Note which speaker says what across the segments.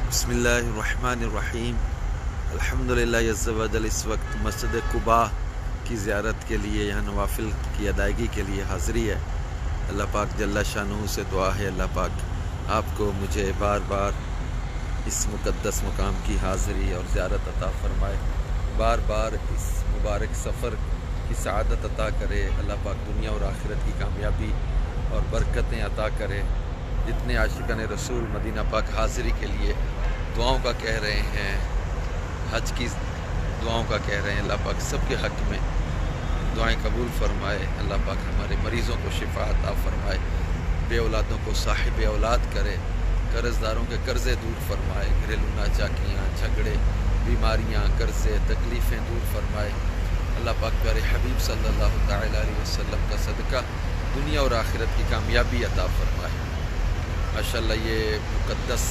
Speaker 1: بسم اللہ الرحمن الرحیم۔ الحمدللہ عز و جل اس وقت مسجد قباء کی زیارت کے لیے یہاں نوافل کی ادائیگی کے لیے حاضری ہے۔ اللہ پاک جل شانہ سے دعا ہے اللہ پاک آپ کو مجھے بار بار اس مقدس مقام کی حاضری اور زیارت عطا فرمائے، بار بار اس مبارک سفر کی سعادت عطا کرے۔ اللہ پاک دنیا اور آخرت کی کامیابی اور برکتیں عطا کرے۔ جتنے عاشقان رسول مدینہ پاک حاضری کے لیے دعاؤں کا کہہ رہے ہیں، حج کی دعاؤں کا کہہ رہے ہیں، اللہ پاک سب کے حق میں دعائیں قبول فرمائے۔ اللہ پاک ہمارے مریضوں کو شفا عطا فرمائے، بے اولادوں کو صاحب اولاد کرے، قرض داروں کے قرضے دور فرمائے، گھریلو ناچاکیاں، جھگڑے، بیماریاں، قرضے، تکلیفیں دور فرمائے۔ اللہ پاک پیارے حبیب صلی اللہ تعالی علیہ وسلم کا صدقہ دنیا اور آخرت کی کامیابی عطا فرمائے۔ ماشاءاللہ یہ مقدس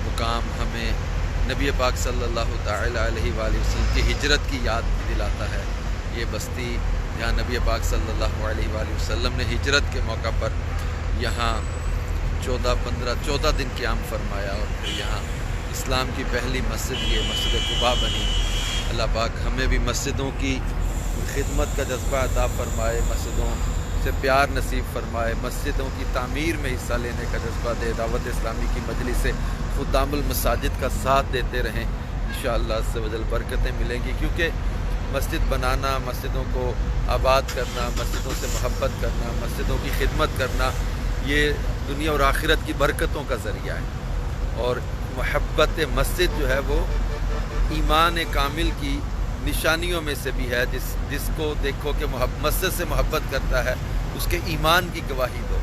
Speaker 1: مقام ہمیں نبی پاک صلی اللہ تعالی علیہ وآلہ وسلم کی ہجرت کی یاد دلاتا ہے۔ یہ بستی جہاں نبی پاک صلی اللہ علیہ وآلہ وسلم نے ہجرت کے موقع پر یہاں 14 دن قیام فرمایا، اور پھر یہاں اسلام کی پہلی مسجد یہ مسجد قباء بنی۔ اللہ پاک ہمیں بھی مسجدوں کی خدمت کا جذبہ عطا فرمائے، مسجدوں سے پیار نصیب فرمائے، مسجدوں کی تعمیر میں حصہ لینے کا جذبہ دے، دعوت اسلامی کی مجلس سے خدام المساجد کا ساتھ دیتے رہیں۔ انشاءاللہ عز و جل برکتیں ملیں گی، کیونکہ مسجد بنانا، مسجدوں کو آباد کرنا، مسجدوں سے محبت کرنا، مسجدوں کی خدمت کرنا، یہ دنیا اور آخرت کی برکتوں کا ذریعہ ہے۔ اور محبت مسجد جو ہے وہ ایمان کامل کی نشانیوں میں سے بھی ہے۔ جس کو دیکھو کہ مسجد سے محبت کرتا ہے اس کے ایمان کی گواہی دو۔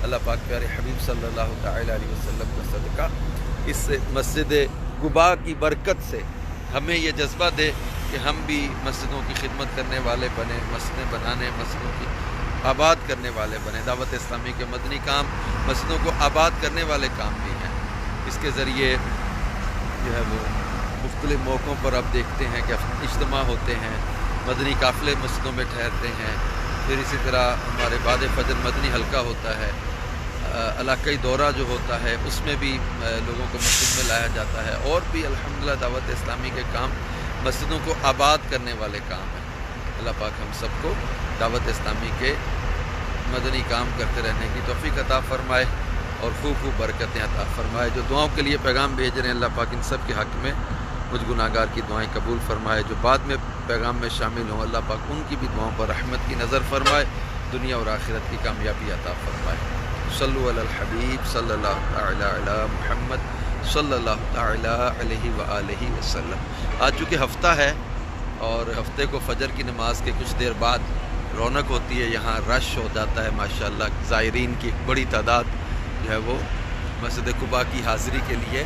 Speaker 1: اللہ پاک پیارے حبیب صلی اللہ تعالی علیہ وسلم کا صدقہ اس مسجد قباء کی برکت سے ہمیں یہ جذبہ دے کہ ہم بھی مسجدوں کی خدمت کرنے والے بنیں، مسجدیں بنانے، مسجدوں کی آباد کرنے والے بنیں۔ دعوت اسلامی کے مدنی کام مسجدوں کو آباد کرنے والے کام بھی ہیں۔ اس کے ذریعے جو ہے وہ مختلف موقعوں پر آپ دیکھتے ہیں کہ اجتماع ہوتے ہیں، مدنی قافلے مسجدوں میں ٹھہرتے ہیں، پھر اسی طرح ہمارے بعد فجر مدنی حلقہ ہوتا ہے، علاقائی دورہ جو ہوتا ہے اس میں بھی لوگوں کو مسجد میں لایا جاتا ہے، اور بھی الحمدللہ دعوت اسلامی کے کام مسجدوں کو آباد کرنے والے کام ہیں۔ اللہ پاک ہم سب کو دعوت اسلامی کے مدنی کام کرتے رہنے کی توفیق عطا فرمائے اور خوب برکتیں عطا فرمائے۔ جو دعاؤں کے لیے پیغام بھیج رہے ہیں اللہ پاک ان سب کے حق میں مجھ گناہ گار کی دعائیں قبول فرمائے۔ جو بعد میں پیغام میں شامل ہوں اللہ پاک ان کی بھی دعاؤں پر رحمت کی نظر فرمائے، دنیا اور آخرت کی کامیابی عطا فرمائے۔ صلو علی الحبیب صلی اللہ تعالی علی محمد صلی اللہ تعالی علیہ وآلہ وسلم۔ آج چونکہ ہفتہ ہے اور ہفتے کو فجر کی نماز کے کچھ دیر بعد رونق ہوتی ہے، یہاں رش ہو جاتا ہے ماشاءاللہ۔ زائرین کی ایک بڑی تعداد جو ہے وہ مسجد قباء کی حاضری کے لیے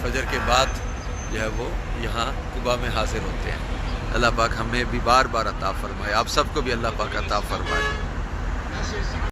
Speaker 1: فجر کے بعد جو ہے وہ یہاں قباء میں حاضر ہوتے ہیں۔ اللہ پاک ہمیں بھی بار بار عطا فرمائے، آپ سب کو بھی اللہ پاک عطا فرمائے۔